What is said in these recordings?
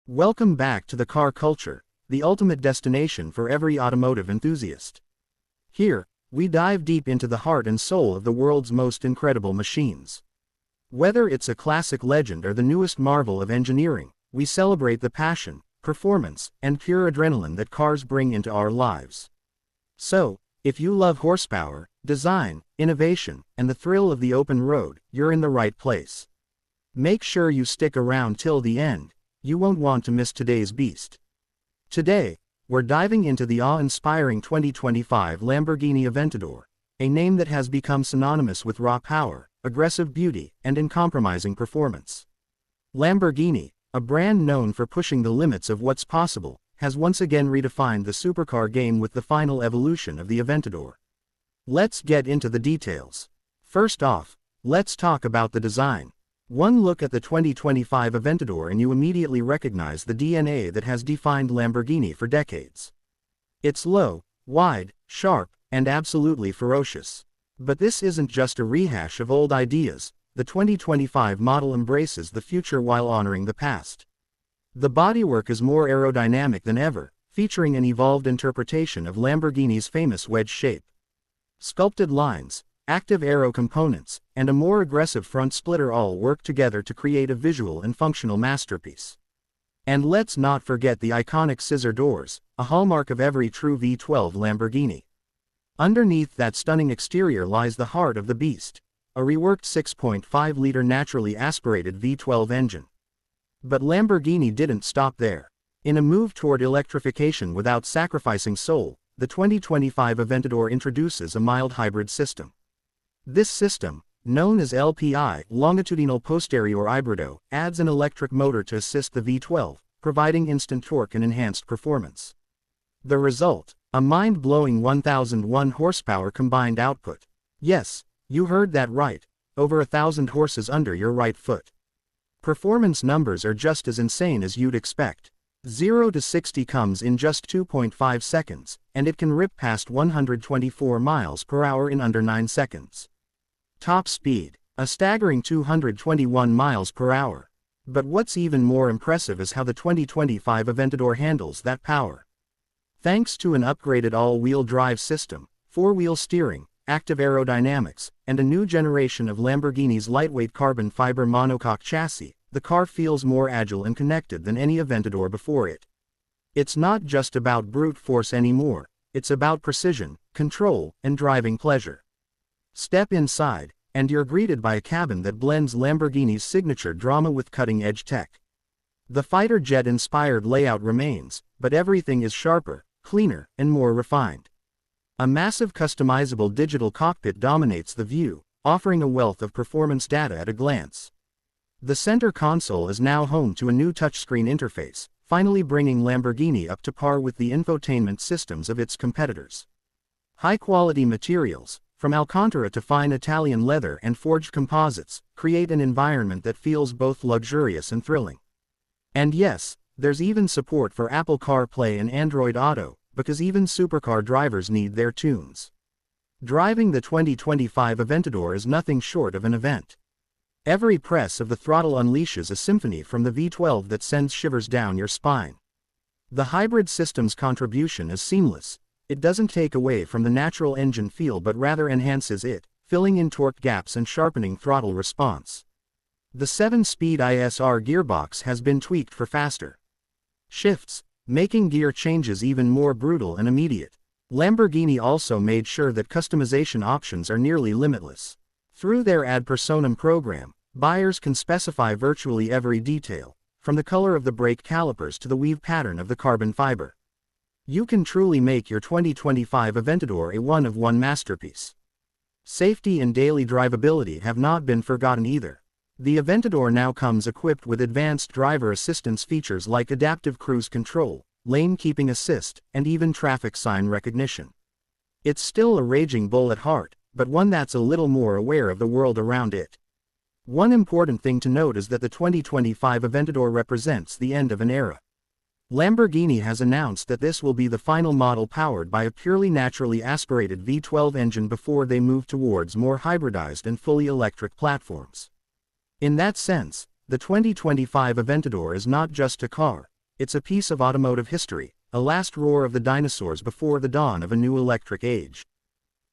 Welcome back to the car culture, the ultimate destination for every automotive enthusiast. Here, we dive deep into the heart and soul of the world's most incredible machines. Whether it's a classic legend or the newest marvel of engineering, we celebrate the passion, performance, and pure adrenaline that cars bring into our lives. So, if you love horsepower, design, innovation, and the thrill of the open road, you're in the right place. Make sure you stick around till the end. You won't want to miss today's beast. Today, we're diving into the awe-inspiring 2025 Lamborghini Aventador, a name that has become synonymous with raw power, aggressive beauty, and uncompromising performance. Lamborghini, a brand known for pushing the limits of what's possible, has once again redefined the supercar game with the final evolution of the Aventador. Let's get into the details. First off, let's talk about the design. One look at the 2025 Aventador and you immediately recognize the DNA that has defined Lamborghini for decades. It's low, wide, sharp, and absolutely ferocious. But this isn't just a rehash of old ideas. The 2025 model embraces the future while honoring the past. The bodywork is more aerodynamic than ever, featuring an evolved interpretation of Lamborghini's famous wedge shape. Sculpted lines, active aero components, and a more aggressive front splitter all work together to create a visual and functional masterpiece. And let's not forget the iconic scissor doors, a hallmark of every true V12 Lamborghini. Underneath that stunning exterior lies the heart of the beast, a reworked 6.5-liter naturally aspirated V12 engine. But Lamborghini didn't stop there. In a move toward electrification without sacrificing soul, the 2025 Aventador introduces a mild hybrid system. This system, known as LPI, longitudinal posterior hybrido, adds an electric motor to assist the V12, providing instant torque and enhanced performance. The result, a mind-blowing 1001 horsepower combined output. Yes, you heard that right, over 1,000 horses under your right foot. Performance numbers are just as insane as you'd expect. 0 to 60 comes in just 2.5 seconds, and it can rip past 124 miles per hour in under 9 seconds. Top speed, a staggering 221 miles per hour. But what's even more impressive is how the 2025 Aventador handles that power. Thanks to an upgraded all-wheel drive system, four-wheel steering, active aerodynamics, and a new generation of Lamborghini's lightweight carbon fiber monocoque chassis, the car feels more agile and connected than any Aventador before it. It's not just about brute force anymore, it's about precision, control, and driving pleasure. Step inside, and you're greeted by a cabin that blends Lamborghini's signature drama with cutting-edge tech. The fighter jet-inspired layout remains, but everything is sharper, cleaner, and more refined. A massive customizable digital cockpit dominates the view, offering a wealth of performance data at a glance. The center console is now home to a new touchscreen interface, finally bringing Lamborghini up to par with the infotainment systems of its competitors. High-quality materials, from Alcantara to fine Italian leather and forged composites, create an environment that feels both luxurious and thrilling. And yes, there's even support for Apple CarPlay and Android Auto, because even supercar drivers need their tunes. Driving the 2025 Aventador is nothing short of an event. Every press of the throttle unleashes a symphony from the V12 that sends shivers down your spine. The hybrid system's contribution is seamless. It doesn't take away from the natural engine feel but rather enhances it, filling in torque gaps and sharpening throttle response. The 7-speed ISR gearbox has been tweaked for faster shifts, making gear changes even more brutal and immediate. Lamborghini also made sure that customization options are nearly limitless. Through their ad personam program, buyers can specify virtually every detail, from the color of the brake calipers to the weave pattern of the carbon fiber. You can truly make your 2025 Aventador a one-of-one masterpiece. Safety and daily drivability have not been forgotten either. The Aventador now comes equipped with advanced driver assistance features like adaptive cruise control, lane keeping assist, and even traffic sign recognition. It's still a raging bull at heart, but one that's a little more aware of the world around it. One important thing to note is that the 2025 Aventador represents the end of an era. Lamborghini has announced that this will be the final model powered by a purely naturally aspirated V12 engine before they move towards more hybridized and fully electric platforms. In that sense, the 2025 Aventador is not just a car, It's a piece of automotive history, a last roar of the dinosaurs before the dawn of a new electric age.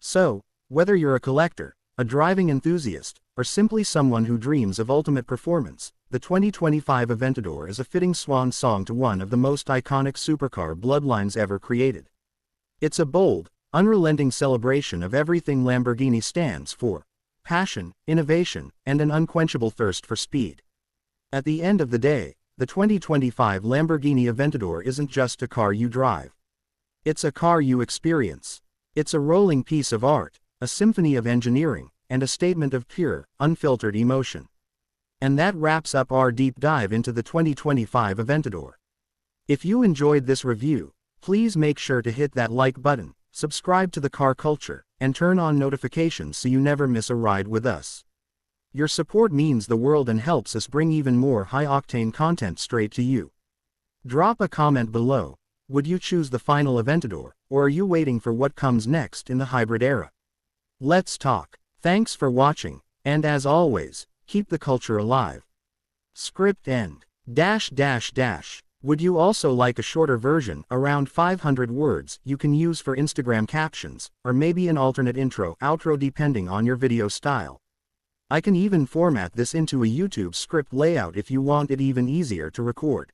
So, whether you're a collector, a driving enthusiast, or simply someone who dreams of ultimate performance, the 2025 Aventador is a fitting swan song to one of the most iconic supercar bloodlines ever created. It's a bold, unrelenting celebration of everything Lamborghini stands for: passion, innovation, and an unquenchable thirst for speed. At the end of the day, the 2025 Lamborghini Aventador isn't just a car you drive. It's a car you experience. It's a rolling piece of art, a symphony of engineering, and a statement of pure, unfiltered emotion. And that wraps up our deep dive into the 2025 Aventador. If you enjoyed this review, please make sure to hit that like button, subscribe to the Car Culture, and turn on notifications so you never miss a ride with us. Your support means the world and helps us bring even more high-octane content straight to you. Drop a comment below. Would you choose the final Aventador, or are you waiting for what comes next in the hybrid era? Let's talk. Thanks for watching, and as always, keep the culture alive. Script end. Would you also like a shorter version, around 500 words, you can use for Instagram captions, or maybe an alternate intro/outro depending on your video style? I can even format this into a YouTube script layout if you want it even easier to record.